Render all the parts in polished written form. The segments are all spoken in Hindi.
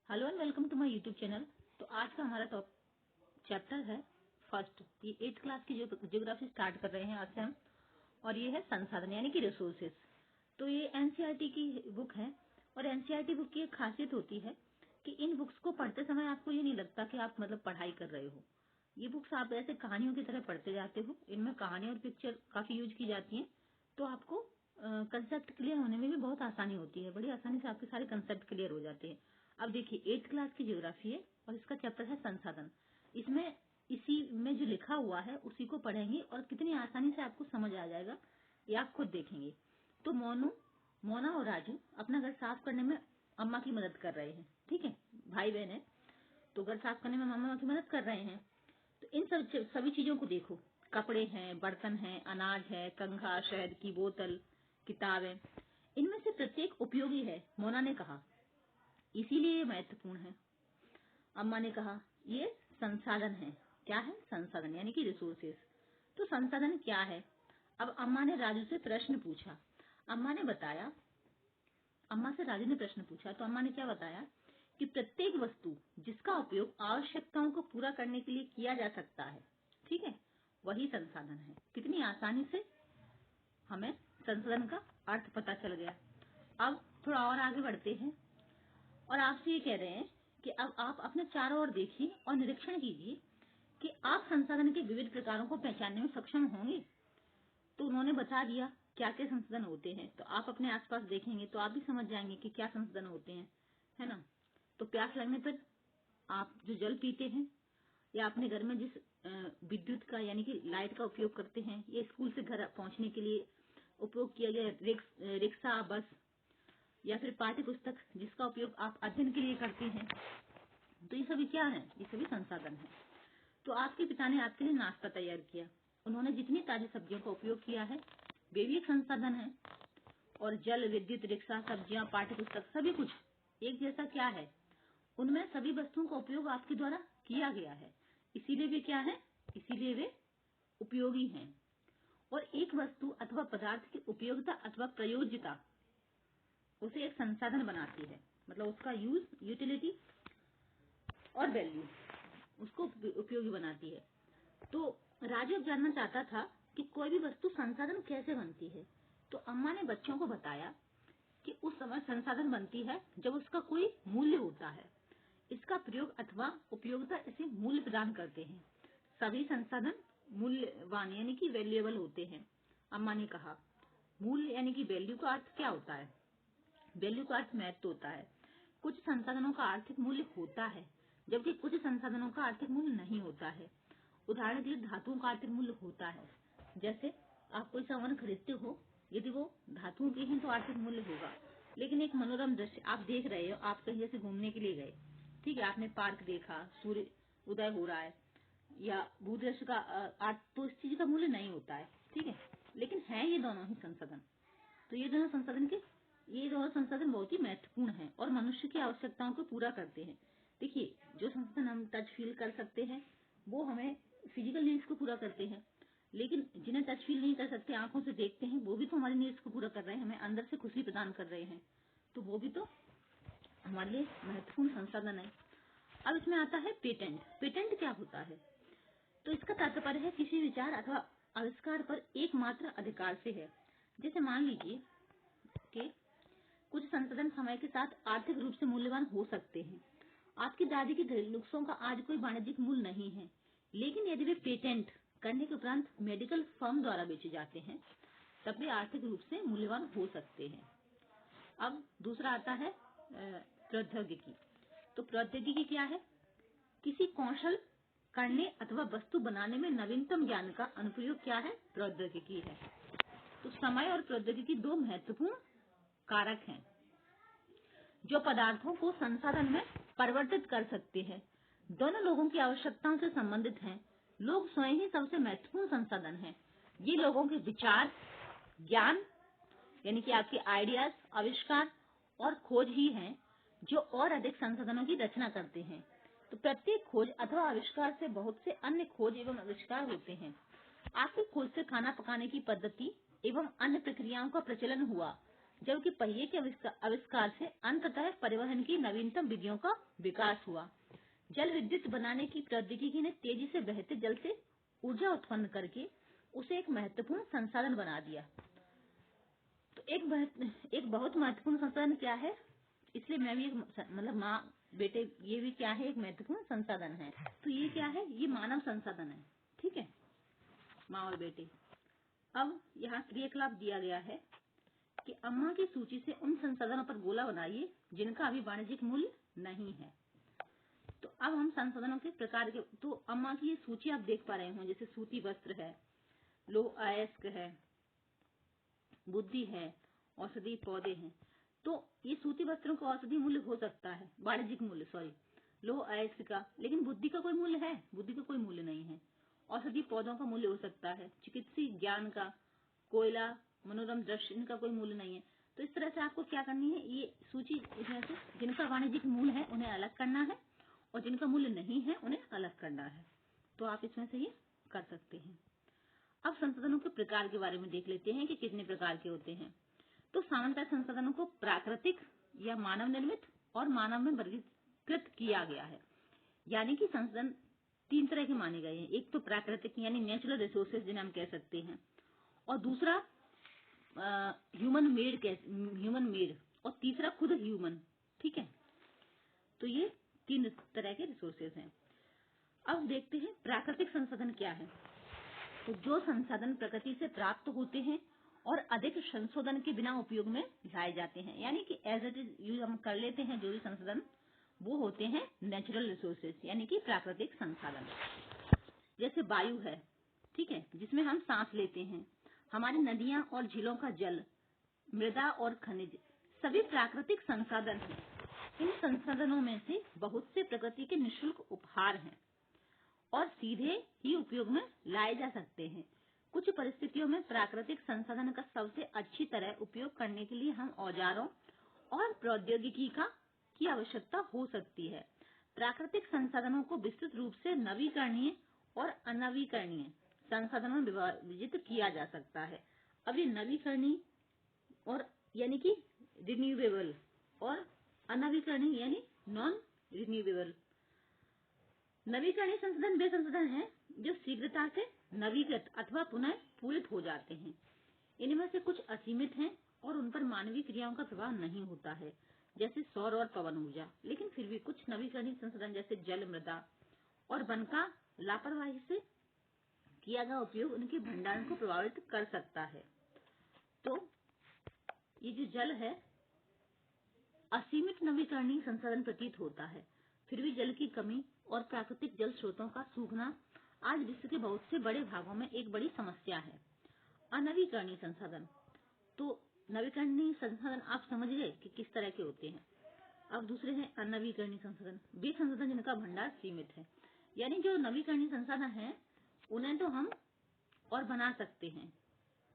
Hello and welcome to my YouTube channel. तो आज का हमारा चैप्टर है फर्स्ट। ये 8th क्लास की ज्योग्राफी स्टार्ट कर रहे हैं आज से हम। और ये है संसाधन यानी कि रिसोर्सेज। तो ये एनसीईआरटी की बुक है और एनसीईआरटी बुक की एक खासियत होती है कि इन बुक्स को पढ़ते समय आपको ये नहीं लगता कि आप मतलब पढ़ाई कर रहे हो। ये बुक्स आप ऐसे कहानियों की तरह पढ़ते जाते हो। इनमें कहानी और पिक्चर काफी यूज की जाती है, तो आपको कंसेप्ट क्लियर होने में भी बहुत आसानी होती है। बड़ी आसानी से आपके सारे कंसेप्ट क्लियर हो जाते हैं। अब देखिए 8th क्लास की ज्योग्राफी है और इसका चैप्टर है संसाधन। इसमें इसी में जो लिखा हुआ है उसी को पढ़ेंगे और कितनी आसानी से आपको समझ आ जाएगा ये आप खुद देखेंगे। तो मोना और राजू अपना घर साफ करने में अम्मा की मदद कर रहे हैं। ठीक है, भाई बहन है तो घर साफ करने में मामा की मदद कर रहे हैं। तो इन सभी चीजों को देखो, कपड़े हैं, बर्तन हैं, अनाज है, कंघा, शहद की बोतल, किताबें, इनमें से प्रत्येक उपयोगी है, मोना ने कहा, इसीलिए ये महत्वपूर्ण है। अम्मा ने कहा ये संसाधन है। क्या है? संसाधन यानी कि रिसोर्सेस। तो संसाधन क्या है? अब अम्मा ने राजू से प्रश्न पूछा। अम्मा से राजू ने प्रश्न पूछा तो अम्मा ने क्या बताया कि प्रत्येक वस्तु जिसका उपयोग आवश्यकताओं को पूरा करने के लिए किया जा सकता है, ठीक है, वही संसाधन है। कितनी आसानी से हमें संसाधन का अर्थ पता चल गया। अब थोड़ा और आगे बढ़ते हैं और आपसे ये कह रहे हैं कि अब आप अपने चारों ओर देखिए और निरीक्षण कीजिए कि आप संसाधन के विविध प्रकारों को पहचानने में सक्षम होंगे। तो उन्होंने बता दिया क्या क्या संसाधन होते हैं। तो आप अपने आसपास देखेंगे तो आप भी समझ जाएंगे कि क्या संसाधन होते हैं, है ना। तो प्यास लगने पर आप जो जल पीते हैं या अपने घर में जिस विद्युत का यानी कि लाइट का उपयोग करते हैं, ये स्कूल से घर पहुंचने के लिए उपयोग किया गया रिक्शा, बस या फिर पाठ्य पुस्तक जिसका उपयोग आप अध्ययन के लिए करते हैं, तो ये सभी क्या है? ये सभी संसाधन है। तो आपके पिता ने आपके लिए नाश्ता तैयार किया। उन्होंने जितनी ताजी सब्जियों का उपयोग किया है वे भी एक संसाधन है। और जल, विद्युत, रिक्शा, सब्जियां, पाठ्य पुस्तक, सभी कुछ एक जैसा क्या है? उनमें सभी वस्तुओं का उपयोग आपके द्वारा किया गया है, इसीलिए वे क्या है? इसीलिए वे उपयोगी हैं। और एक वस्तु अथवा पदार्थ की उपयोगिता अथवा प्रयोज्यता उसे एक संसाधन बनाती है, मतलब उसका यूज, यूटिलिटी और वैल्यू उसको उपयोगी बनाती है। तो राजू अब जानना चाहता था कि कोई भी वस्तु संसाधन कैसे बनती है। तो अम्मा ने बच्चों को बताया कि उस समय संसाधन बनती है जब उसका कोई मूल्य होता है। इसका प्रयोग अथवा उपयोगिता इसे मूल्य प्रदान करते हैं। सभी संसाधन मूल्यवान यानी कि वैल्यूएबल होते हैं। अम्मा ने कहा मूल्य यानी कि वैल्यू का अर्थ क्या होता है? वैल्यू का अर्थ महत्व होता है। कुछ संसाधनों का आर्थिक मूल्य होता है जबकि कुछ संसाधनों का आर्थिक मूल्य नहीं होता है। उदाहरण के लिए धातुओं का आर्थिक मूल्य होता है। जैसे आप कोई सामान खरीदते हो, यदि वो धातुओं के हैं तो आर्थिक मूल्य होगा। लेकिन एक मनोरम दृश्य आप देख रहे हो, आप कहीं जैसे घूमने के लिए गए, ठीक है, आपने पार्क देखा, सूर्य उदय हो रहा है या भूदृश्य का अर्थ, तो इस चीज का मूल्य नहीं होता है, ठीक है, लेकिन है ये दोनों ही संसाधन। तो ये दोनों संसाधन बहुत ही महत्वपूर्ण हैं और मनुष्य की आवश्यकताओं को पूरा करते हैं। देखिए जो संसाधन हम टच फील कर सकते हैं वो हमें फिजिकल नीड्स को पूरा करते हैं, लेकिन जिन्हें टच फील नहीं कर सकते, आंखों से देखते हैं, वो भी तो हमारी नीड्स को पूरा कर रहे हैं, हमें अंदर से खुशी प्रदान कर रहे हैं, तो वो भी तो हमारे लिए महत्वपूर्ण संसाधन है। अब इसमें आता है पेटेंट। पेटेंट क्या होता है? तो इसका तात्पर्य है किसी विचार अथवा आविष्कार पर एकमात्र अधिकार से है। जैसे मान लीजिए कि कुछ संसाधन समय के साथ आर्थिक रूप से मूल्यवान हो सकते हैं। आपकी दादी के घरेलू नुस्खों का आज कोई वाणिज्यिक मूल्य नहीं है, लेकिन यदि वे पेटेंट करने के उपरांत मेडिकल फर्म द्वारा बेचे जाते हैं तब वे आर्थिक रूप से मूल्यवान हो सकते हैं। अब दूसरा आता है प्रौद्योगिकी। तो प्रौद्योगिकी क्या है? किसी कौशल करने अथवा वस्तु बनाने में नवीनतम ज्ञान का अनुप्रयोग क्या है? प्रौद्योगिकी है। तो समय और प्रौद्योगिकी दो महत्वपूर्ण कारक हैं जो पदार्थों को संसाधन में परिवर्तित कर सकते हैं। दोनों लोगों की आवश्यकताओं से संबंधित हैं। लोग स्वयं ही सबसे महत्वपूर्ण संसाधन हैं। ये लोगों के विचार, ज्ञान यानी कि आपके आइडियाज, आविष्कार और खोज ही हैं जो और अधिक संसाधनों की रचना करते हैं। तो प्रत्येक खोज अथवा आविष्कार से बहुत से अन्य खोज एवं आविष्कार होते हैं। आपकी खोज से खाना पकाने की पद्धति एवं अन्य प्रक्रियाओं का प्रचलन हुआ, जबकि पहिए के आविष्कार से अंततः परिवहन की नवीनतम विधियों का विकास हुआ। जल विद्युत बनाने की प्रौद्योगिकी ने तेजी से बहते जल से ऊर्जा उत्पन्न करके उसे एक महत्वपूर्ण संसाधन बना दिया। तो एक बहुत महत्वपूर्ण संसाधन क्या है, इसलिए मैं भी मतलब माँ बेटे ये भी क्या है, एक महत्वपूर्ण संसाधन है। तो ये क्या है, ये मानव संसाधन है, ठीक है, माँ और बेटे। अब यहाँ क्रियाकलाप दिया गया है कि अम्मा की सूची से उन संसाधनों पर गोला बनाइए जिनका अभी वाणिज्यिक मूल्य नहीं है। तो अब हम संसाधनों के प्रकार के, तो अम्मा की ये सूची आप देख पा रहे हो, जैसे सूती वस्त्र है, लौह अयस्क है, बुद्धि है, औषधि पौधे हैं। तो ये सूती वस्त्रों का औषधि मूल्य हो सकता है, वाणिज्यिक मूल्य सॉरी, लौह अयस्क का, लेकिन बुद्धि का कोई मूल्य है, बुद्धि का कोई मूल्य नहीं है। औषधि पौधों का मूल्य हो सकता है, चिकित्सीय ज्ञान का, कोयला, मनोरम दृश्य, इनका कोई मूल्य नहीं है। तो इस तरह से आपको क्या करनी है, ये सूची इसमें से जिनका वाणिज्यिक मूल्य है उन्हें अलग करना है और जिनका मूल्य नहीं है उन्हें अलग करना है। तो आप इसमें से ये कर सकते हैं। अब संसाधनों के प्रकार के बारे में देख लेते हैं कि कितने प्रकार के होते हैं। तो सामान्यतः संसाधनों को प्राकृतिक या मानव निर्मित और मानव में वर्गीकृत किया गया है। यानी कि संसाधन 3 तरह के माने गए हैं। एक तो प्राकृतिक यानी नेचुरल रिसोर्सेज जिन्हें हम कह सकते हैं, और दूसरा ह्यूमन मेड, और तीसरा खुद ह्यूमन, ठीक है। तो ये 3 तरह के रिसोर्सेज हैं। अब देखते हैं प्राकृतिक संसाधन क्या है। तो जो संसाधन प्रकृति से प्राप्त होते हैं और अधिक संशोधन के बिना उपयोग में लाए जाते हैं, यानी कि एज इट इज यूज हम कर लेते हैं, जो भी संसाधन वो होते हैं नेचुरल रिसोर्सेज यानी कि प्राकृतिक संसाधन। जैसे वायु है, ठीक है, जिसमें हम सांस लेते हैं, हमारी नदियां और झीलों का जल, मृदा और खनिज, सभी प्राकृतिक संसाधन हैं। इन संसाधनों में से बहुत से प्रकृति के निःशुल्क उपहार हैं और सीधे ही उपयोग में लाए जा सकते हैं। कुछ परिस्थितियों में प्राकृतिक संसाधन का सबसे अच्छी तरह उपयोग करने के लिए हम औजारों और प्रौद्योगिकी की आवश्यकता हो सकती है। प्राकृतिक संसाधनों को विस्तृत रूप से नवीकरणीय और अनवीकरणीय संसाधनों में विभाजित किया जा सकता है। अब ये नवीकरणीय और यानी कि रिन्यूएबल और अनवीकरणीय यानी नॉन रिन्यूएबल। नवीकरणीय संसाधन वे संसाधन हैं जो शीघ्रता से नवीकृत अथवा पुनः पूरित हो जाते हैं। इनमें से कुछ असीमित हैं और उन पर मानवीय क्रियाओं का प्रभाव नहीं होता है, जैसे सौर और पवन ऊर्जा। लेकिन फिर भी कुछ नवीकरणीय संसाधन जैसे जल, मृदा और वन का लापरवाही से किया गया उपयोग उनके भंडारण को प्रभावित कर सकता है। तो ये जो जल है, असीमित नवीकरणीय संसाधन प्रतीत होता है, फिर भी जल की कमी और प्राकृतिक जल स्रोतों का सूखना आज विश्व के बहुत से बड़े भागों में एक बड़ी समस्या है। अनवीकरणीय संसाधन, तो नवीकरणीय संसाधन आप समझ गए कि किस तरह के होते हैं। अब दूसरे हैं अनवीकरणीय संसाधन, वे संसाधन जिनका भंडार सीमित है। यानी जो नवीकरणीय संसाधन है उन्हें तो हम और बना सकते हैं,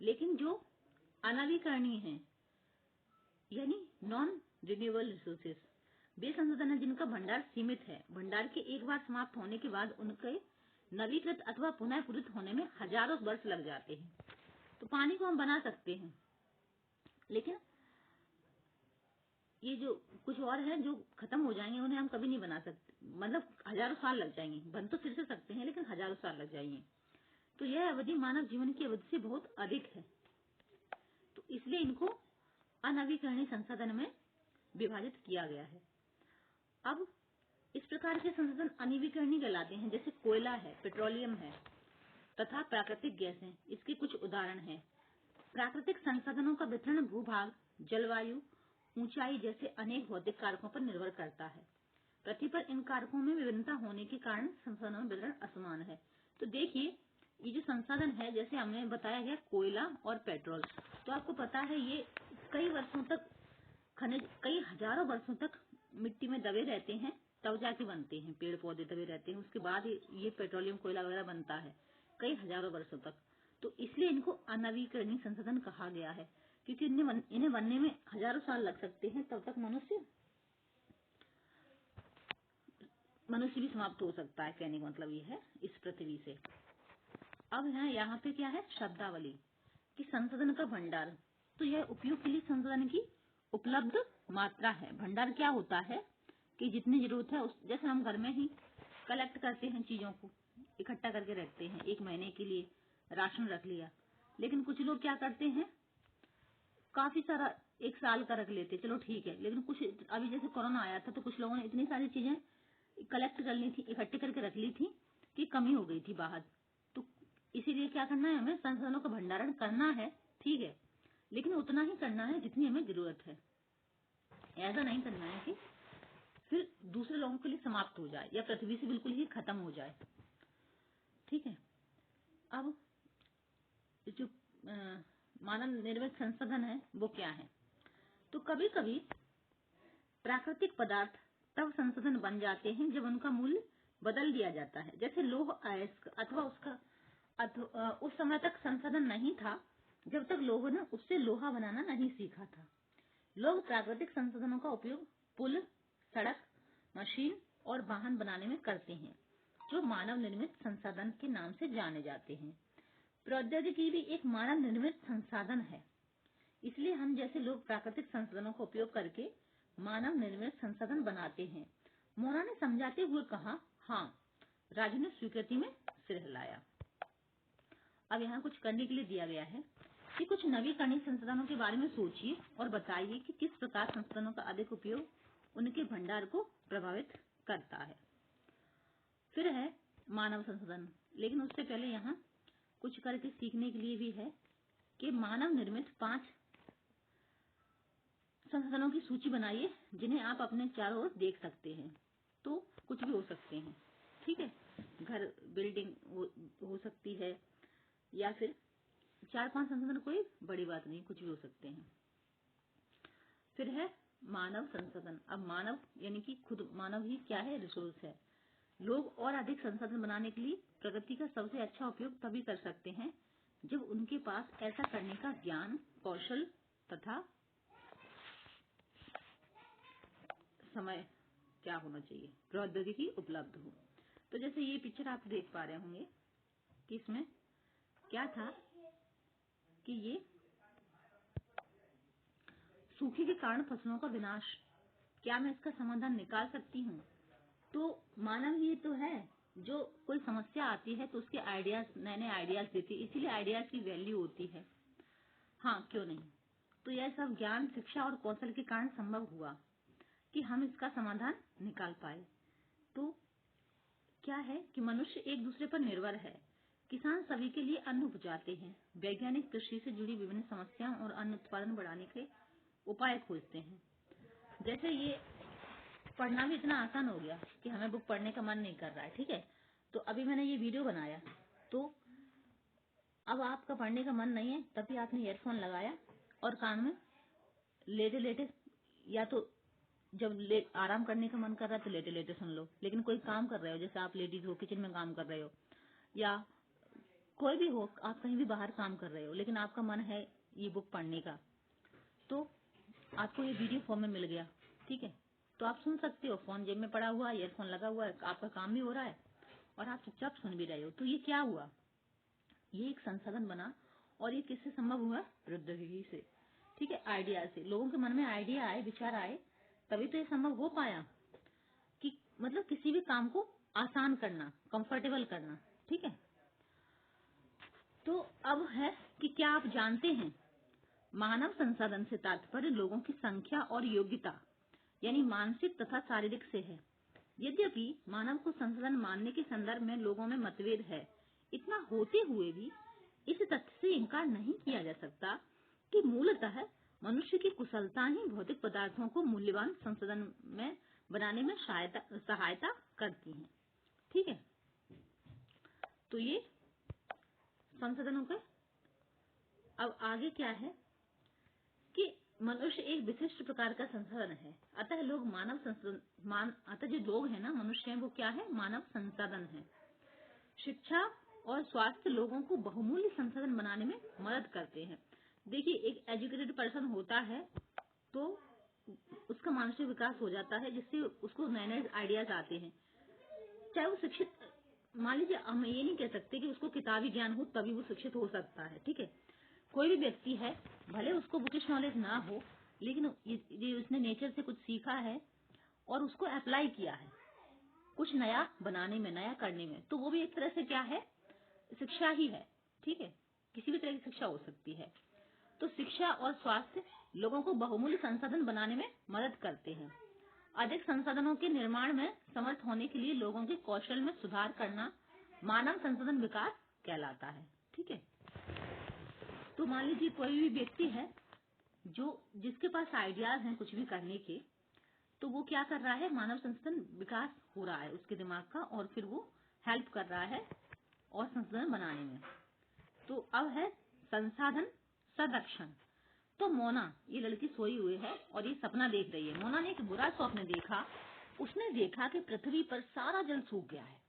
लेकिन जो अनवीकरणीय है यानी नॉन रिन्यूएबल रिसोर्सेज, वे संसाधन है जिनका भंडार सीमित है। भंडार के एक बार समाप्त होने के बाद उनके नवीकृत अथवा पुनः पूरित होने में हजारों वर्ष लग जाते हैं। तो पानी को हम बना सकते हैं, लेकिन ये जो कुछ और है जो खत्म हो जाएंगे उन्हें हम कभी नहीं बना सकते, मतलब हजारों साल लग जाएंगे। बन तो फिर से सकते हैं लेकिन हजारों साल लग जाएंगे। तो यह अवधि मानव जीवन की अवधि से बहुत अधिक है, तो इसलिए इनको अनवीकरणीय संसाधन में विभाजित किया गया है। अब इस प्रकार के संसाधन अनवीकरणीय कहलाते हैं, जैसे कोयला है, पेट्रोलियम है तथा प्राकृतिक गैस है। इसके कुछ उदाहरण हैं। प्राकृतिक संसाधनों का वितरण भूभाग, जलवायु, ऊंचाई जैसे अनेक भौतिक कारकों पर निर्भर करता है। पृथ्वी पर इन कारकों में विभिन्नता होने के कारण संसाधनों में वितरण असमान है। तो देखिए, ये जो संसाधन है, जैसे हमने बताया गया कोयला और पेट्रोल, तो आपको पता है ये कई वर्षों तक खनिज कई हजारों वर्षों तक मिट्टी में दबे रहते हैं, तब जाके बनते हैं। पेड़ पौधे दबे रहते हैं, उसके बाद ये पेट्रोलियम कोयला वगैरह बनता है कई हजारों वर्षों तक। तो इसलिए इनको अनवीकरणीय संसाधन कहा गया है, क्योंकि इन्हें बनने में हजारों साल लग सकते हैं, तब तक मनुष्य भी समाप्त हो सकता है। कहने का मतलब ये है इस पृथ्वी से। अब यहाँ पे क्या है, शब्दावली कि संसाधन का भंडार। तो यह उपयोग के लिए संसाधन की उपलब्ध मात्रा है। भंडार क्या होता है कि जितनी जरूरत है जैसे हम घर में ही कलेक्ट करते हैं, चीजों को इकट्ठा करके रखते हैं, 1 महीने के लिए राशन रख लिया। लेकिन कुछ लोग क्या करते हैं, काफी सारा 1 साल का रख लेते, चलो ठीक है। लेकिन कुछ अभी जैसे कोरोना आया था तो कुछ लोगों ने इतनी सारी चीजें कलेक्ट कर ली थी, इकट्ठी करके रख ली थी कि कमी हो गई थी बाहर। तो इसीलिए क्या करना है, हमें संसाधनों का भंडारण करना है, ठीक है, लेकिन उतना ही करना है जितनी हमें जरूरत है। ऐसा नहीं करना है कि फिर दूसरे लोगों के लिए समाप्त हो जाए या पृथ्वी से बिल्कुल ही खत्म हो जाए, ठीक है। अब जो मानव निर्मित संसाधन है वो क्या है, तो कभी कभी प्राकृतिक पदार्थ तब संसाधन बन जाते हैं जब उनका मूल्य बदल दिया जाता है। जैसे लौह अयस्क उस समय तक संसाधन नहीं था जब तक लोगों ने उससे लोहा बनाना नहीं सीखा था। लोग प्राकृतिक संसाधनों का उपयोग पुल, सड़क, मशीन और वाहन बनाने में करते हैं, जो मानव निर्मित संसाधन के नाम से जाने जाते हैं। प्रौद्योगिकी भी एक मानव निर्मित संसाधन है, इसलिए हम जैसे लोग प्राकृतिक संसाधनों का उपयोग करके मानव निर्मित संसाधन बनाते हैं। मोना ने समझाते हुए कहा, हाँ। राजू ने स्वीकृति में सिर हिलाया। अब यहाँ कुछ करने के लिए दिया गया है कि कुछ नवीकरणीय संसाधनों के बारे में सोचिए और बताइए कि किस प्रकार संसाधनों का अधिक उपयोग उनके भंडार को प्रभावित करता है। फिर है मानव संसाधन, लेकिन उससे पहले यहाँ कुछ करके सीखने के लिए भी है कि मानव निर्मित 5 संसाधनों की सूची बनाइए जिन्हें आप अपने चारों ओर देख सकते हैं। तो कुछ भी हो सकते हैं, ठीक है, घर, बिल्डिंग हो सकती है, या फिर 4-5 संसाधन, कोई बड़ी बात नहीं, कुछ भी हो सकते हैं। फिर है मानव संसाधन। अब मानव यानी कि खुद मानव ही क्या है, रिसोर्स है। लोग और अधिक संसाधन बनाने के लिए प्रकृति का सबसे अच्छा उपयोग तभी कर सकते हैं जब उनके पास ऐसा करने का ज्ञान, कौशल तथा समय क्या होना चाहिए, प्रौद्योगिकी उपलब्ध हो। तो जैसे ये पिक्चर आप देख पा रहे होंगे कि इसमें क्या था कि ये सूखे के कारण फसलों का विनाश, क्या मैं इसका समाधान निकाल सकती हूँ? तो मानव ही तो है जो कोई समस्या आती है तो उसके आइडियाज, नए आइडियाज देती है, इसीलिए आइडियाज की वैल्यू होती है। हाँ, क्यों नहीं। तो यह सब ज्ञान, शिक्षा और कौशल के कारण संभव हुआ कि हम इसका समाधान निकाल पाए। तो क्या है कि मनुष्य एक दूसरे पर निर्भर है। किसान सभी के लिए अन्न उपजाते हैं। वैज्ञानिक कृषि से जुड़ी विभिन्न समस्याओं और अन्न उत्पादन बढ़ाने के उपाय खोजते हैं। जैसे ये पढ़ना भी इतना आसान हो गया कि हमें बुक पढ़ने का मन नहीं कर रहा है, ठीक है, तो अभी मैंने ये वीडियो बनाया, तो अब आपका पढ़ने का मन नहीं है, तभी आपने ईयरफोन लगाया और कान में लेटे लेटे, या तो जब आराम करने का मन कर रहा है तो लेटे लेटे सुन लो। लेकिन कोई काम कर रहे हो, जैसे आप लेडीज हो, किचन में काम कर रहे हो, या कोई भी हो, आप कहीं भी बाहर काम कर रहे हो, लेकिन आपका मन है ये बुक पढ़ने का, तो आपको ये वीडियो फॉर्म में मिल गया, ठीक है, तो आप सुन सकते हो। फोन जेब में पड़ा हुआ है, ईयरफोन लगा हुआ है, आपका काम भी हो रहा है और आप चुपचाप सुन भी रहे हो। तो ये क्या हुआ, ये एक संसाधन बना। और ये किससे संभव हुआ, प्रौद्योगिकी से, ठीक है, आइडिया से। लोगों के मन में आइडिया आए, विचार आए, तभी तो ये संभव हो पाया कि मतलब किसी भी काम को आसान करना, कंफर्टेबल करना, ठीक है। तो अब है कि क्या आप जानते हैं, मानव संसाधन से तात्पर्य लोगों की संख्या और योग्यता यानी मानसिक तथा शारीरिक से है। यद्यपि मानव को संसाधन मानने के संदर्भ में लोगों में मतभेद है, इतना होते हुए भी इस तथ्य से इनकार नहीं किया जा सकता कि मूलतः मनुष्य की कुशलता ही भौतिक पदार्थों को मूल्यवान संसाधन में बनाने में सहायता करती है, ठीक है। तो ये संसाधनों का अब आगे क्या है कि मनुष्य एक विशिष्ट प्रकार का संसाधन है, अतः लोग मानव संसाधन अतः जो लोग हैं ना, मनुष्य हैं, वो क्या है, मानव संसाधन है। शिक्षा और स्वास्थ्य लोगों को बहुमूल्य संसाधन बनाने में मदद करते हैं। देखिए, एक एजुकेटेड पर्सन होता है तो उसका मानसिक विकास हो जाता है, जिससे उसको नए नए आइडियाज आते हैं। चाहे वो शिक्षित, मान लीजिए हम ये नहीं कह सकते कि उसको किताबी ज्ञान हो तभी वो शिक्षित हो सकता है, ठीक है, कोई भी व्यक्ति है, भले उसको बुकिश नॉलेज ना हो, लेकिन ये उसने नेचर से कुछ सीखा है और उसको अप्लाई किया है कुछ नया बनाने में, नया करने में, तो वो भी एक तरह से क्या है, शिक्षा ही है। ठीक है, किसी भी तरह की शिक्षा हो सकती है। तो शिक्षा और स्वास्थ्य लोगों को बहुमूल्य संसाधन बनाने में मदद करते हैं। अधिक संसाधनों के निर्माण में समर्थ होने के लिए लोगों के कौशल में सुधार करना मानव संसाधन विकास कहलाता है। ठीक है, तो मान लीजिए कोई भी व्यक्ति है जिसके पास आइडियाज हैं कुछ भी करने के, तो वो क्या कर रहा है, मानव संसाधन विकास हो रहा है उसके दिमाग का, और फिर वो हेल्प कर रहा है और संसाधन बनाने में। तो अब है संसाधन संरक्षण। तो मोना, ये लड़की सोई हुई है और ये सपना देख रही है। मोना ने एक बुरा स्वप्न देखा। उसने देखा कि पृथ्वी पर सारा जल सूख गया है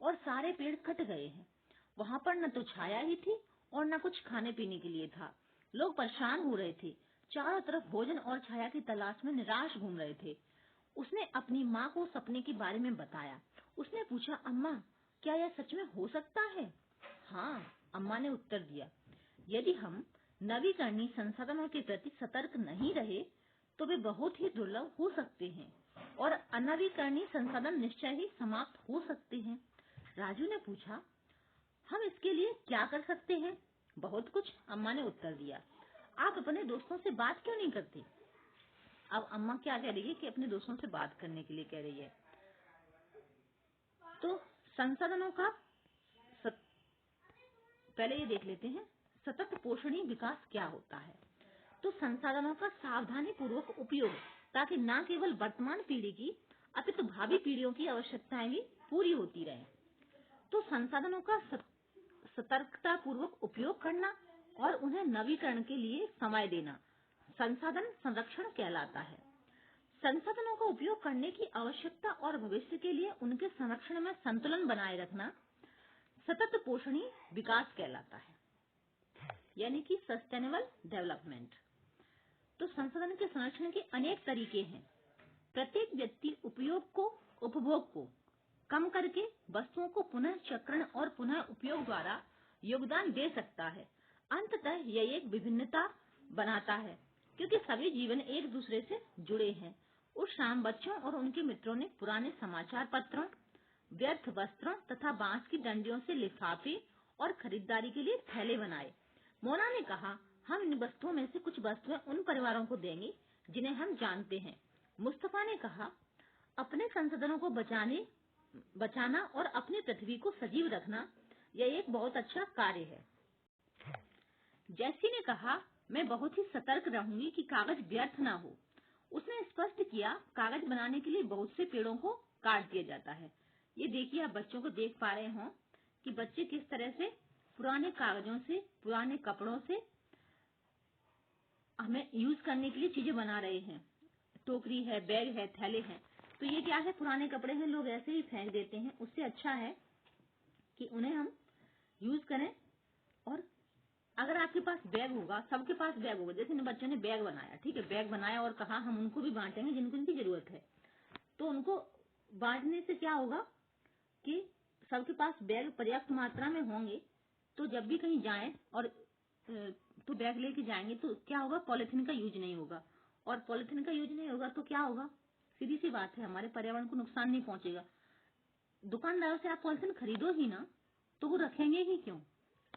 और सारे पेड़ कट गए हैं। वहां पर न तो छाया ही थी और न कुछ खाने पीने के लिए था। लोग परेशान हो रहे थे, चारों तरफ भोजन और छाया की तलाश में निराश घूम रहे थे। उसने अपनी माँ को सपने के बारे में बताया। उसने पूछा, अम्मा, क्या यह सच में हो सकता है? हाँ, अम्मा ने उत्तर दिया। यदि हम नवीकरणीय संसाधनों के प्रति सतर्क नहीं रहे तो वे बहुत ही दुर्लभ हो सकते हैं और अनवीकरणीय संसाधन निश्चय ही समाप्त हो सकते हैं। राजू ने पूछा, हम इसके लिए क्या कर सकते हैं? बहुत कुछ, अम्मा ने उत्तर दिया। आप अपने दोस्तों से बात क्यों नहीं करते? अब अम्मा क्या कह रही है कि अपने दोस्तों से बात करने के लिए कह रही है। तो संसाधनों का पहले ये देख लेते हैं, सतत पोषणीय विकास क्या होता है। तो संसाधनों का सावधानी पूर्वक उपयोग, ताकि न केवल वर्तमान पीढ़ी की अपितु भावी पीढ़ियों की आवश्यकताएं भी पूरी होती रहें। तो संसाधनों का सतर्कता पूर्वक उपयोग करना और उन्हें नवीकरण के लिए समय देना संसाधन संरक्षण कहलाता है। संसाधनों का उपयोग करने की आवश्यकता और भविष्य के लिए उनके संरक्षण में संतुलन बनाए रखना सतत पोषणीय विकास कहलाता है, यानी कि सस्टेनेबल डेवलपमेंट। तो संसाधन के संरक्षण के अनेक तरीके हैं। प्रत्येक व्यक्ति उपभोग को कम करके वस्तुओं को पुनः चक्रण और पुनः उपयोग द्वारा योगदान दे सकता है। अंततः यह एक विभिन्नता बनाता है, क्योंकि सभी जीवन एक दूसरे से जुड़े हैं। उस शाम बच्चों और उनके मित्रों ने पुराने समाचार पत्रों, व्यर्थ वस्त्रों तथा बांस की डंडियों से लिफाफे और खरीदारी के लिए थैले बनाए। मोना ने कहा, हम इन वस्तुओं में से कुछ वस्तुएं उन परिवारों को देंगे जिन्हें हम जानते हैं। मुस्तफा ने कहा, अपने संसाधनों को बचाना और अपनी पृथ्वी को सजीव रखना, यह एक बहुत अच्छा कार्य है। जैसी ने कहा, मैं बहुत ही सतर्क रहूंगी कि कागज व्यर्थ ना हो। उसने स्पष्ट किया, कागज बनाने के लिए बहुत से पेड़ों को काट दिया जाता है। ये देखिए, आप बच्चों को देख पा रहे हो कि बच्चे किस तरह से पुराने कागजों से, पुराने कपड़ों से हमें यूज करने के लिए चीजें बना रहे हैं। टोकरी है, बैग है, थैले हैं। तो ये क्या है, पुराने कपड़े हैं, लोग ऐसे ही फेंक देते हैं। उससे अच्छा है कि उन्हें हम यूज करें। और अगर आपके पास बैग होगा, सबके पास बैग होगा, जैसे इन बच्चों ने बैग बनाया, ठीक है, बैग बनाया और कहा हम उनको भी बांटेंगे जिनको इनकी जरूरत है। तो उनको बांटने से क्या होगा कि सबके पास बैग पर्याप्त मात्रा में होंगे, तो जब भी कहीं जाएं और तो बैग लेके जाएंगे तो क्या होगा, पॉलिथीन का यूज नहीं होगा। और पॉलिथीन का यूज नहीं होगा तो क्या होगा, सीधी सी बात है, हमारे पर्यावरण को नुकसान नहीं पहुंचेगा। दुकानदारों से आप पॉलिथीन खरीदो ही ना, तो वो रखेंगे ही क्यों।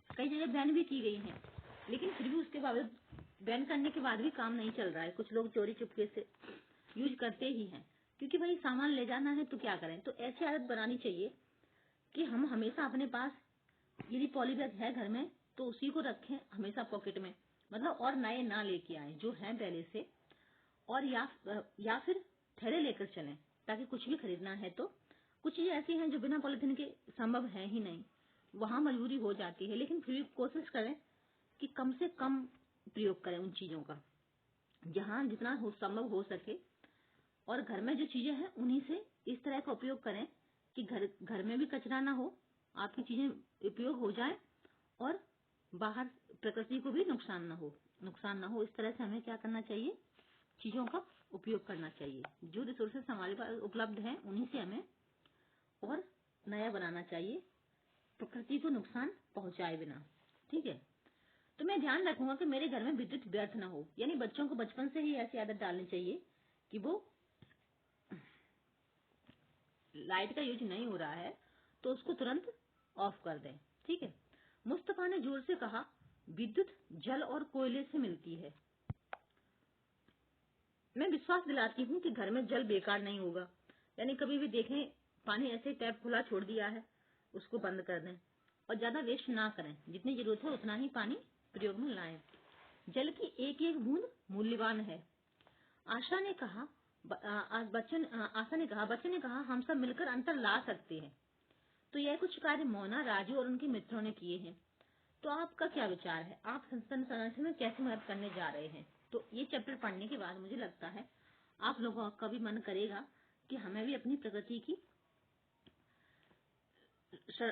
कई जगह बैन भी की गई है, लेकिन फिर भी उसके बावजूद, बैन करने के बाद भी काम नहीं चल रहा है। कुछ लोग चोरी चुपके से यूज करते ही हैं, क्योंकि भाई सामान ले जाना है तो क्या करें। तो ऐसी आदत बनानी चाहिए कि हम हमेशा अपने पास, यदि पॉली बैग है घर में तो उसी को रखें हमेशा पॉकेट में, मतलब और नए ना लेके आए, जो हैं पहले से। और या फिर थैले लेकर चलें, ताकि कुछ भी खरीदना है तो। कुछ चीजें ऐसी हैं जो बिना पॉलिथीन के संभव है ही नहीं, वहां मजबूरी हो जाती है, लेकिन फिर भी कोशिश करें कि कम से कम प्रयोग करें उन चीजों का, जहां जितना संभव हो सके। और घर में जो चीजें हैं उन्हीं से इस तरह का उपयोग करें कि घर में भी कचरा ना हो, आपकी चीजें उपयोग हो जाए और बाहर प्रकृति को भी नुकसान ना हो। इस तरह से हमें क्या करना चाहिए, चीजों का उपयोग करना चाहिए। जो रिसोर्सेस हमारे पास उपलब्ध हैं उन्हीं से हमें और नया बनाना चाहिए, प्रकृति को नुकसान पहुंचाए बिना। ठीक है, तो मैं ध्यान रखूंगा कि मेरे घर में विद्युत व्यर्थ ना हो। यानी बच्चों को बचपन से ही ऐसी आदत डालनी चाहिए कि वो लाइट का यूज नहीं हो रहा है तो उसको तुरंत ऑफ कर दें। ठीक है। मुस्तफा ने जोर से कहा, विद्युत जल और कोयले से मिलती है। मैं विश्वास दिलाती हूँ कि घर में जल बेकार नहीं होगा। यानी कभी भी देखें पानी ऐसे टैप खुला छोड़ दिया है, उसको बंद कर दें और ज्यादा वेस्ट ना करें। जितनी जरूरत है उतना ही पानी प्रयोग में लाएं। जल की एक एक बूंद मूल्यवान है। आशा ने कहा, बच्चे ने कहा, हम सब मिलकर अंतर ला सकते हैं। तो यह कुछ कार्य मोना, राजू और उनके मित्रों ने किए हैं। तो आपका क्या विचार है? आप संस्थान संरक्षण में कैसे मदद करने जा रहे हैं? तो ये चैप्टर पढ़ने के बाद मुझे लगता है आप लोगों का भी मन करेगा कि हमें भी अपनी प्रकृति की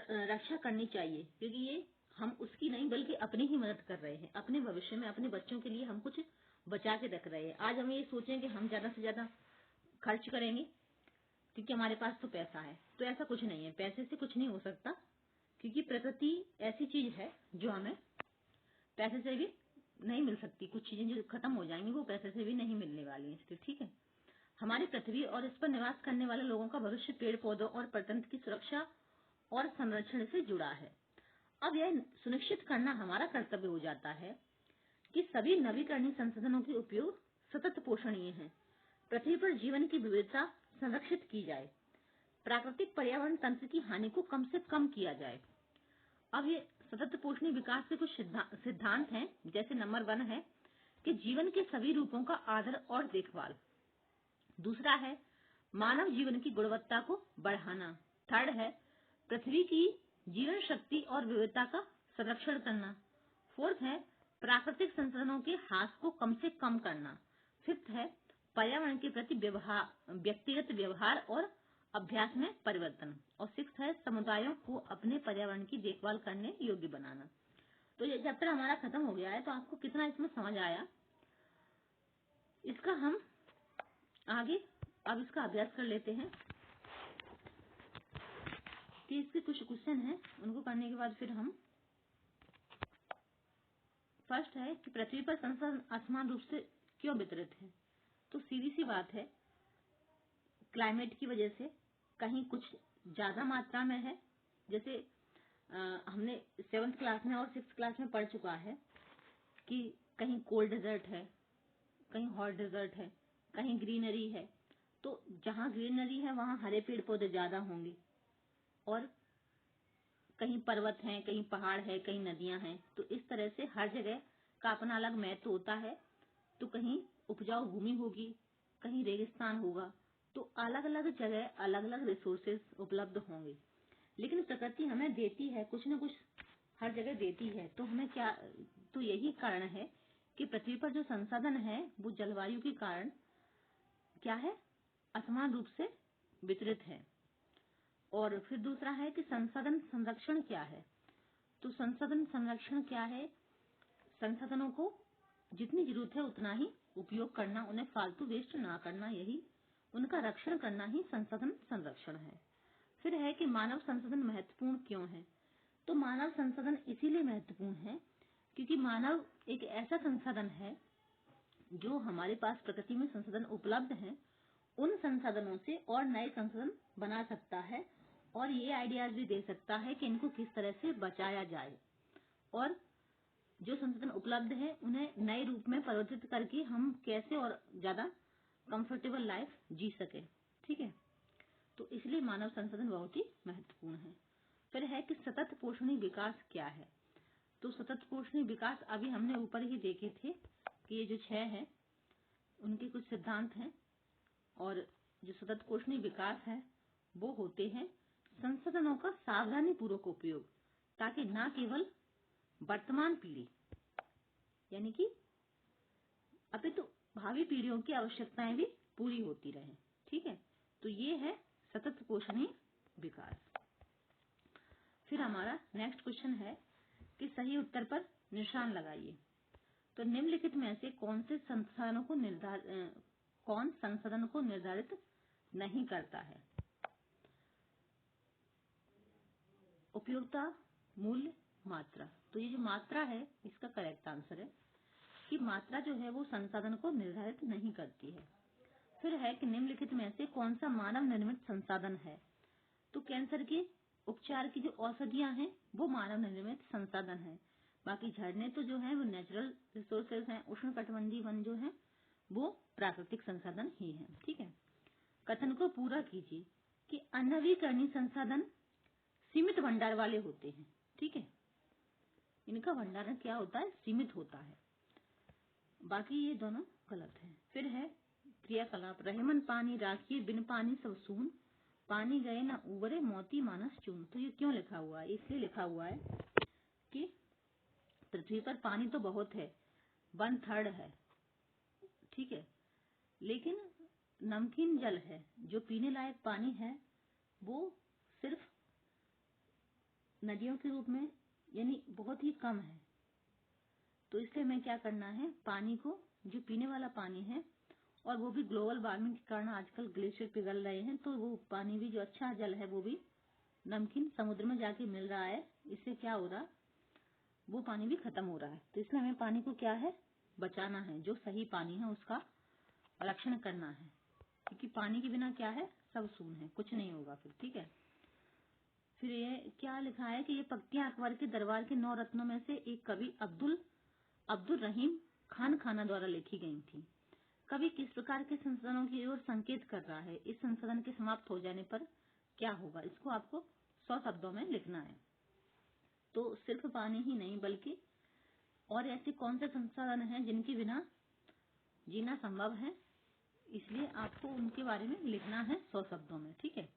रक्षा करनी चाहिए, क्योंकि ये हम उसकी नहीं बल्कि अपनी ही मदद कर रहे हैं। अपने भविष्य में अपने बच्चों के लिए हम कुछ बचा के रख रहे हैं। आज हम ये सोचें कि हम ज्यादा से ज्यादा खर्च करेंगे क्योंकि हमारे पास तो पैसा है, तो ऐसा कुछ नहीं है। पैसे से कुछ नहीं हो सकता, क्योंकि प्रकृति ऐसी चीज है जो हमें पैसे से भी नहीं मिल सकती। कुछ चीजें जो खत्म हो जाएंगी वो पैसे से भी नहीं मिलने वाली हैं। ठीक है। हमारी पृथ्वी और इस पर निवास करने वाले लोगों का भविष्य पेड़ पौधों और प्रकृति की सुरक्षा और संरक्षण से जुड़ा है। अब यह सुनिश्चित करना हमारा कर्तव्य हो जाता है कि सभी नवीकरणीय संसाधनों के उपयोग सतत पोषणीय है। पृथ्वी पर जीवन की विविधता संरक्षित की जाए, प्राकृतिक पर्यावरण तंत्र की हानि को कम से कम किया जाए। अब ये सतत पोषणीय विकास के कुछ सिद्धांत हैं। जैसे नंबर 1 है कि जीवन के सभी रूपों का आदर और देखभाल। दूसरा है मानव जीवन की गुणवत्ता को बढ़ाना। थर्ड है पृथ्वी की जीवन शक्ति और विविधता का संरक्षण करना। फोर्थ है प्राकृतिक संसाधनों के ह्रास को कम से कम करना। फिफ्थ है पर्यावरण के प्रति व्यक्तिगत व्यवहार और अभ्यास में परिवर्तन। और सिक्स्थ है समुदायों को अपने पर्यावरण की देखभाल करने योग्य बनाना। तो ये चैप्टर हमारा खत्म हो गया है। तो आपको कितना इसमें समझ आया, इसका हम आगे अब इसका अभ्यास कर लेते हैं। कि इसके कुछ क्वेश्चन हैं, उनको करने के बाद फिर हम फर्स्ट है कि पृथ्वी पर संसाधन असमान रूप से क्यों वितरित है। तो सीधी सी बात है, क्लाइमेट की वजह से। कहीं कुछ ज्यादा मात्रा में है, जैसे हमने 7th क्लास में और 6th क्लास में पढ़ चुका है कि कहीं कोल्ड डेजर्ट है, कहीं हॉट डेजर्ट है, कहीं ग्रीनरी है। तो जहां ग्रीनरी है वहां हरे पेड़ पौधे ज्यादा होंगे, और कहीं पर्वत हैं, कहीं पहाड़ है, कहीं नदियां हैं। तो इस तरह से हर जगह का अपना अलग महत्व होता है। तो कहीं उपजाऊ भूमि होगी, कहीं रेगिस्तान होगा। तो अलग अलग जगह अलग अलग रिसोर्सेज उपलब्ध होंगे। लेकिन प्रकृति हमें देती है कुछ न कुछ, हर जगह देती है। तो हमें क्या, तो यही कारण है कि पृथ्वी पर जो संसाधन है वो जलवायु के कारण क्या है, असमान रूप से वितरित है। और फिर दूसरा है कि संसाधन संरक्षण क्या है। तो संसाधन संरक्षण क्या है, संसाधनों को जितनी जरूरत है उतना ही उपयोग करना, उन्हें फालतू वेस्ट ना करना, यही उनका रक्षण करना ही संसाधन संरक्षण है। फिर है कि मानव संसाधन महत्वपूर्ण क्यों है। तो मानव संसाधन इसीलिए महत्वपूर्ण है क्योंकि मानव एक ऐसा संसाधन है जो हमारे पास प्रकृति में संसाधन उपलब्ध हैं, उन संसाधनों से और नए संसाधन बना सकता है और ये आइडियाज भी दे सकता है कि इनको किस तरह से बचाया जाए, और जो संसाधन उपलब्ध है उन्हें नए रूप में परिवर्तित करके हम कैसे और ज्यादा कंफर्टेबल लाइफ जी सके। ठीक है। तो इसलिए मानव संसाधन बहुत ही महत्वपूर्ण है। फिर है कि सतत पोषणीय विकास क्या है। तो सतत पोषणीय विकास अभी हमने ऊपर ही देखे थे कि ये जो 6 हैं उनके कुछ सिद्धांत हैं। और जो सतत पोषणीय विकास है वो होते हैं संसाधनों का सावधानी पूर्वक उपयोग, ताकि न केवल वर्तमान पीढ़ी यानी कि अपितु भावी पीढ़ियों की आवश्यकताएं भी पूरी होती रहें। ठीक है। तो ये है सतत पोषणीय विकास। फिर हमारा नेक्स्ट क्वेश्चन है कि सही उत्तर पर निशान लगाइए। तो निम्नलिखित में से कौन संसाधन को निर्धारित नहीं करता है। उपयोगिता, मूल्य, मात्रा। तो ये जो मात्रा है इसका करेक्ट आंसर है कि मात्रा जो है वो संसाधन को निर्धारित नहीं करती है। फिर है कि निम्नलिखित में से कौन सा मानव निर्मित संसाधन है। तो कैंसर के उपचार की जो औषधियां हैं वो मानव निर्मित संसाधन है। बाकी झरने तो जो है वो नेचुरल रिसोर्सेज हैं। उष्णकटिबंधीय वन जो है वो प्राकृतिक संसाधन ही है। ठीक है। कथन को पूरा कीजिए कि अनवीकरणीय संसाधन सीमित भंडार वाले होते हैं। ठीक है, इनका भंडारण क्या होता है, सीमित होता है। बाकी ये दोनों गलत है। फिर है क्रियाकलाप, रहेमन पानी राखिए बिन पानी सब सून, पानी गए ना उबरे मोती मानस चून। तो ये क्यों लिखा हुआ है, इसलिए लिखा हुआ है कि पृथ्वी पर पानी तो बहुत है, 1/3 है। ठीक है, लेकिन नमकीन जल है, जो पीने लायक पानी है वो सिर्फ नदियों के रूप में यानी बहुत ही कम है। तो इसलिए हमें क्या करना है, पानी को, जो पीने वाला पानी है, और वो भी ग्लोबल वार्मिंग के कारण आजकल ग्लेशियर पिघल रहे हैं, तो वो पानी भी, जो अच्छा जल है वो भी नमकीन समुद्र में जाके मिल रहा है। इससे क्या हो रहा, वो पानी भी खत्म हो रहा है। तो इसलिए हमें पानी को क्या है, बचाना है। जो सही पानी है उसका रक्षण करना है, क्योंकि पानी के बिना क्या है, सब शून्य है, कुछ नहीं होगा फिर। ठीक है। फिर ये क्या लिखा है कि ये पंक्तियां अकबर के दरबार के 9 रत्नों में से एक कवि अब्दुल रहीम खान खाना द्वारा लिखी गई थी। कवि किस प्रकार के संसाधनों की ओर संकेत कर रहा है। इस संसाधन के समाप्त हो जाने पर क्या होगा, इसको आपको 100 शब्दों में लिखना है। तो सिर्फ पानी ही नहीं बल्कि और ऐसे कौन से संसाधन हैं जिनके बिना जीना संभव है, इसलिए आपको उनके बारे में लिखना है 100 शब्दों में। ठीक है।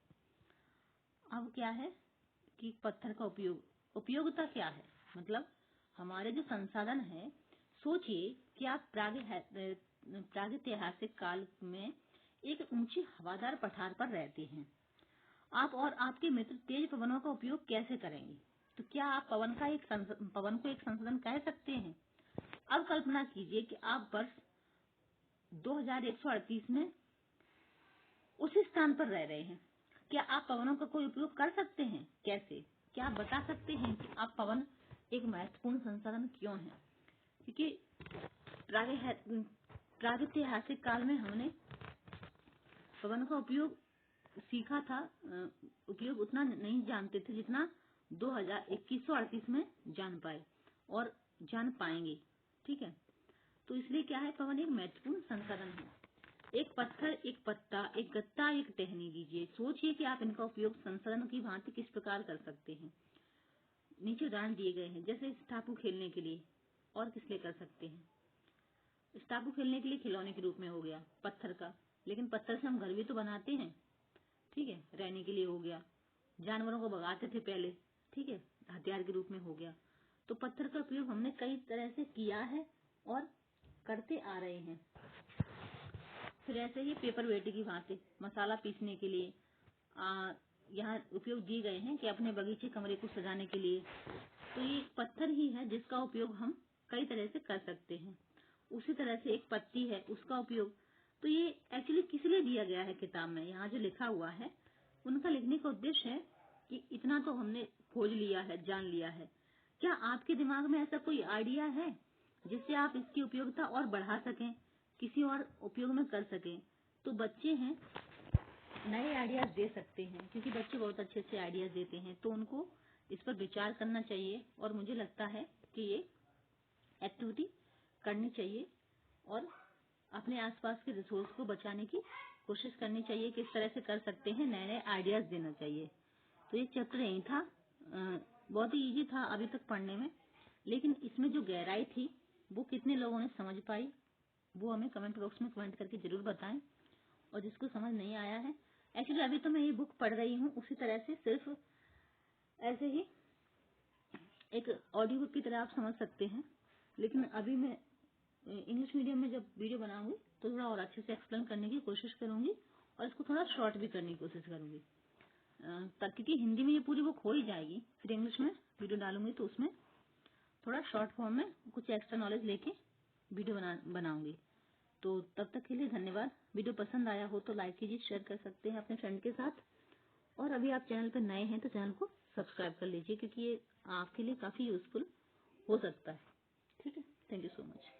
अब क्या है कि पत्थर का उपयोगिता क्या है, मतलब हमारे जो संसाधन है, सोचिए कि आप प्रागैतिहासिक काल में एक ऊंची हवादार पठार पर रहते हैं। आप और आपके मित्र तेज पवनों का उपयोग कैसे करेंगे। तो क्या आप पवन को एक संसाधन कह सकते हैं। अब कल्पना कीजिए कि आप वर्ष 2138 में उसी स्थान पर रह रहे हैं। क्या आप पवनों का कोई उपयोग कर सकते हैं, कैसे। क्या आप बता सकते हैं कि आप पवन एक महत्वपूर्ण संसाधन क्यों है। क्योंकि प्रागैतिहासिक काल में हमने पवन का उपयोग सीखा था, उपयोग उतना नहीं जानते थे जितना 2138 में जान पाए और जान पाएंगे। ठीक है। तो इसलिए क्या है, पवन एक महत्वपूर्ण संसाधन है। एक पत्थर, एक पत्ता, एक गत्ता, एक टहनी लीजिए। सोचिए कि आप इनका उपयोग संसाधन की भांति किस प्रकार कर सकते हैं। नीचे उदाहरण दिए गए हैं, जैसे टापू खेलने के लिए और किस लिए कर सकते हैं। टापू खेलने के लिए खिलौने के रूप में हो गया पत्थर का, लेकिन पत्थर से हम घर भी तो बनाते हैं। ठीक है, रहने के लिए हो गया। जानवरों को भगाते थे पहले, ठीक है, हथियार के रूप में हो गया। तो पत्थर का उपयोग हमने कई तरह से किया है और करते आ रहे हैं। फिर ऐसे ही पेपर वेट की भांति मसाला पीसने के लिए यहाँ उपयोग दिए गए हैं कि अपने बगीचे कमरे को सजाने के लिए। तो ये पत्थर ही है जिसका उपयोग हम कई तरह से कर सकते हैं। उसी तरह से एक पत्ती है, उसका उपयोग, तो ये एक्चुअली किस लिए दिया गया है किताब में, यहाँ जो लिखा हुआ है उनका लिखने का उद्देश्य है कि इतना तो हमने खोज लिया है, जान लिया है। क्या आपके दिमाग में ऐसा कोई आइडिया है जिससे आप इसकी उपयोगिता और बढ़ा सकें, किसी और उपयोग में कर सकें। तो बच्चे हैं, नए आइडियाज दे सकते हैं, क्योंकि बच्चे बहुत अच्छे अच्छे आइडियाज देते हैं। तो उनको इस पर विचार करना चाहिए और मुझे लगता है कि ये एक्टिविटी करनी चाहिए और अपने आसपास के रिसोर्स को बचाने की कोशिश करनी चाहिए। किस तरह से कर सकते हैं, नए नए आइडियाज देना चाहिए। तो ये चैप्टर यही था, बहुत ही इजी था अभी तक पढ़ने में, लेकिन इसमें जो गहराई थी वो कितने लोगों ने समझ पाई, वो हमें कमेंट बॉक्स में कमेंट करके जरूर बताएं। और जिसको समझ नहीं आया है, एक्चुअली अभी तो मैं ये बुक पढ़ रही हूँ, उसी तरह से सिर्फ ऐसे ही एक ऑडियो बुक की तरह आप समझ सकते हैं। लेकिन अभी मैं इंग्लिश मीडियम में जब वीडियो बनाऊंगी तो थोड़ा और अच्छे से एक्सप्लेन करने की कोशिश करूंगी और इसको थोड़ा शॉर्ट भी करने की कोशिश करूंगी, क्योंकि हिंदी में ये पूरी बुक हो ही जाएगी। फिर इंग्लिश में वीडियो डालूंगी तो उसमें थोड़ा शॉर्ट फॉर्म में कुछ एक्स्ट्रा नॉलेज लेके वीडियो बनाऊंगी। तो तब तक के लिए धन्यवाद। वीडियो पसंद आया हो तो लाइक कीजिए, शेयर कर सकते हैं अपने फ्रेंड के साथ। और अभी आप चैनल पर नए हैं तो चैनल को सब्सक्राइब कर लीजिए, क्योंकि ये आपके लिए काफ़ी यूजफुल हो सकता है। ठीक है, थैंक यू सो मच।